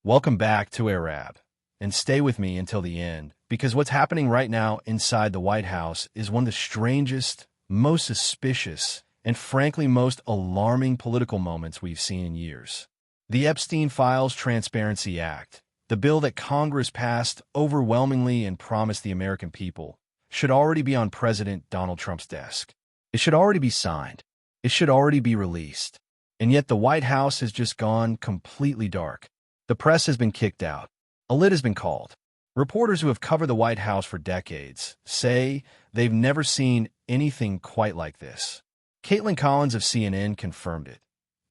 Welcome back to Arab, and stay with me until the end, because what's happening right now inside the White House is one of the strangest, most suspicious, and frankly most alarming political moments we've seen in years. The Epstein Files Transparency Act, the bill that Congress passed overwhelmingly and promised the American people, should already be on President Donald Trump's desk. It should already be signed. It should already be released. And yet the White House has just gone completely dark. The press has been kicked out. A lid has been called. Reporters who have covered the White House for decades say they've never seen anything quite like this. Caitlin Collins of CNN confirmed it.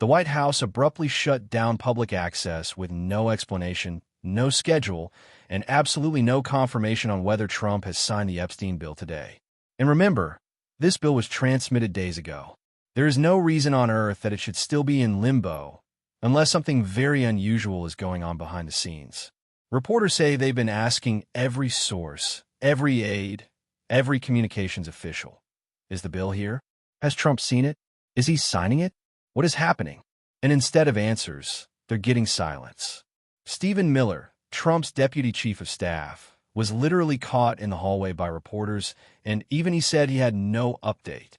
The White House abruptly shut down public access with no explanation, no schedule, and absolutely no confirmation on whether Trump has signed the Epstein bill today. And remember, this bill was transmitted days ago. There is no reason on earth that it should still be in limbo, unless something very unusual is going on behind the scenes. Reporters say they've been asking every source, every aide, every communications official. Is the bill here? Has Trump seen it? Is he signing it? What is happening? And instead of answers, they're getting silence. Stephen Miller, Trump's deputy chief of staff, was literally caught in the hallway by reporters, and even he said he had no update.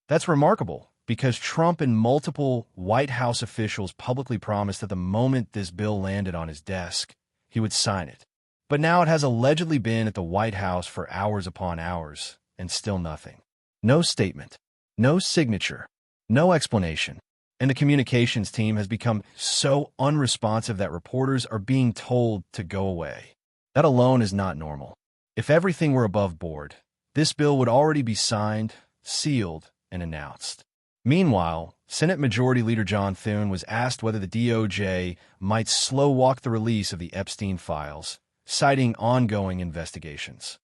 That's remarkable, because Trump and multiple White House officials publicly promised that the moment this bill landed on his desk, he would sign it. But now it has allegedly been at the White House for hours upon hours, and still nothing. No statement, no signature, no explanation. And the communications team has become so unresponsive that reporters are being told to go away. That alone is not normal. If everything were above board, this bill would already be signed, sealed, and announced. Meanwhile, Senate Majority Leader John Thune was asked whether the DOJ might slow-walk the release of the Epstein files, citing ongoing investigations.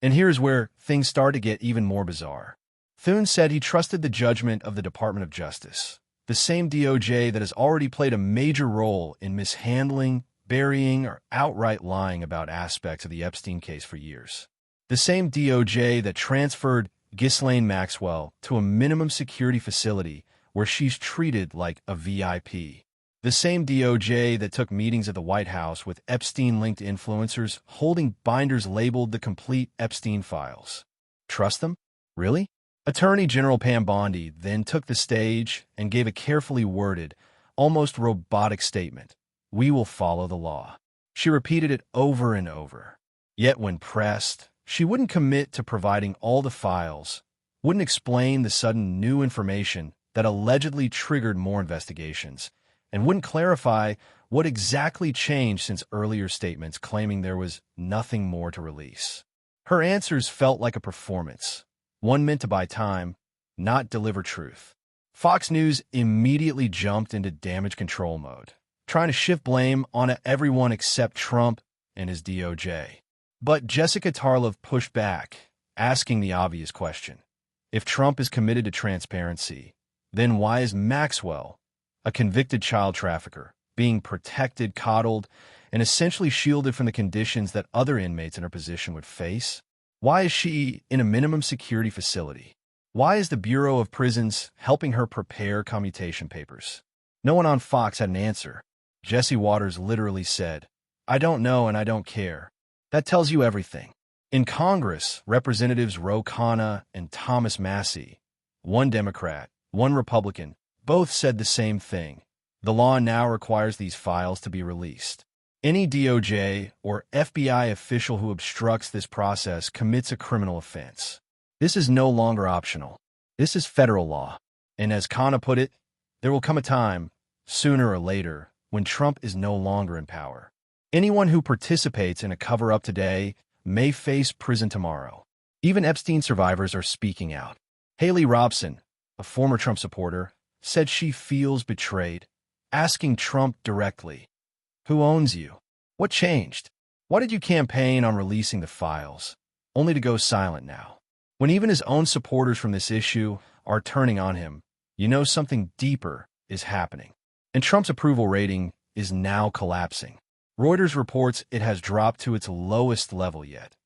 And here's where things start to get even more bizarre. Thune said he trusted the judgment of the Department of Justice, the same DOJ that has already played a major role in mishandling, burying, or outright lying about aspects of the Epstein case for years. The same DOJ that transferred Ghislaine Maxwell to a minimum security facility where she's treated like a VIP. The same DOJ that took meetings at the White House with Epstein-linked influencers holding binders labeled the complete Epstein files. Trust them? Really? Attorney General Pam Bondi then took the stage and gave a carefully worded, almost robotic statement. We will follow the law. She repeated it over and over. Yet when pressed, she wouldn't commit to providing all the files, wouldn't explain the sudden new information that allegedly triggered more investigations, and wouldn't clarify what exactly changed since earlier statements claiming there was nothing more to release. Her answers felt like a performance, one meant to buy time, not deliver truth. Fox News immediately jumped into damage control mode, trying to shift blame on everyone except Trump and his DOJ. But Jessica Tarlov pushed back, asking the obvious question. If Trump is committed to transparency, then why is Maxwell, a convicted child trafficker, being protected, coddled, and essentially shielded from the conditions that other inmates in her position would face? Why is she in a minimum security facility? Why is the Bureau of Prisons helping her prepare commutation papers? No one on Fox had an answer. Jesse Waters literally said, "I don't know and I don't care." That tells you everything. In Congress, Representatives Ro Khanna and Thomas Massey, one Democrat, one Republican, both said the same thing. The law now requires these files to be released. Any DOJ or FBI official who obstructs this process commits a criminal offense. This is no longer optional. This is federal law. And as Khanna put it, there will come a time, sooner or later, when Trump is no longer in power. Anyone who participates in a cover-up today may face prison tomorrow. Even Epstein survivors are speaking out. Haley Robson, a former Trump supporter, said she feels betrayed, asking Trump directly, "Who owns you? What changed? Why did you campaign on releasing the files, only to go silent now?" When even his own supporters from this issue are turning on him, you know something deeper is happening. And Trump's approval rating is now collapsing. Reuters reports it has dropped to its lowest level yet,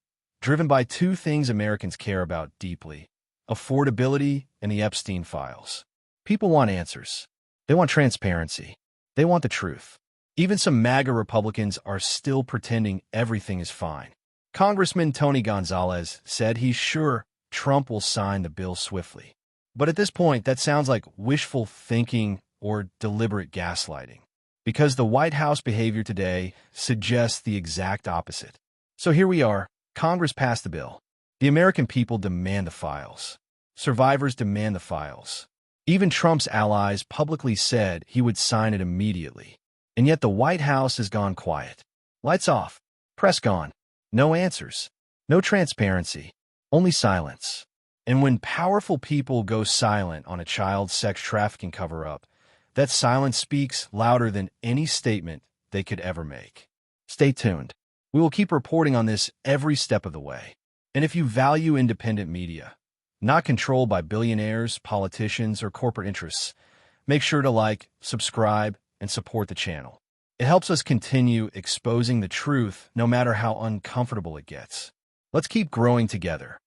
driven by two things Americans care about deeply: affordability and the Epstein files. People want answers. They want transparency. They want the truth. Even some MAGA Republicans are still pretending everything is fine. Congressman Tony Gonzalez said he's sure Trump will sign the bill swiftly. But at this point, that sounds like wishful thinking or deliberate gaslighting, because the White House behavior today suggests the exact opposite. So here we are. Congress passed the bill. The American people demand the files. Survivors demand the files. Even Trump's allies publicly said he would sign it immediately. And yet the White House has gone quiet. Lights off. Press gone. No answers. No transparency. Only silence. And when powerful people go silent on a child sex trafficking cover-up, that silence speaks louder than any statement they could ever make. Stay tuned. We will keep reporting on this every step of the way. And if you value independent media, not controlled by billionaires, politicians, or corporate interests, make sure to like, subscribe, and support the channel. It helps us continue exposing the truth no matter how uncomfortable it gets. Let's keep growing together.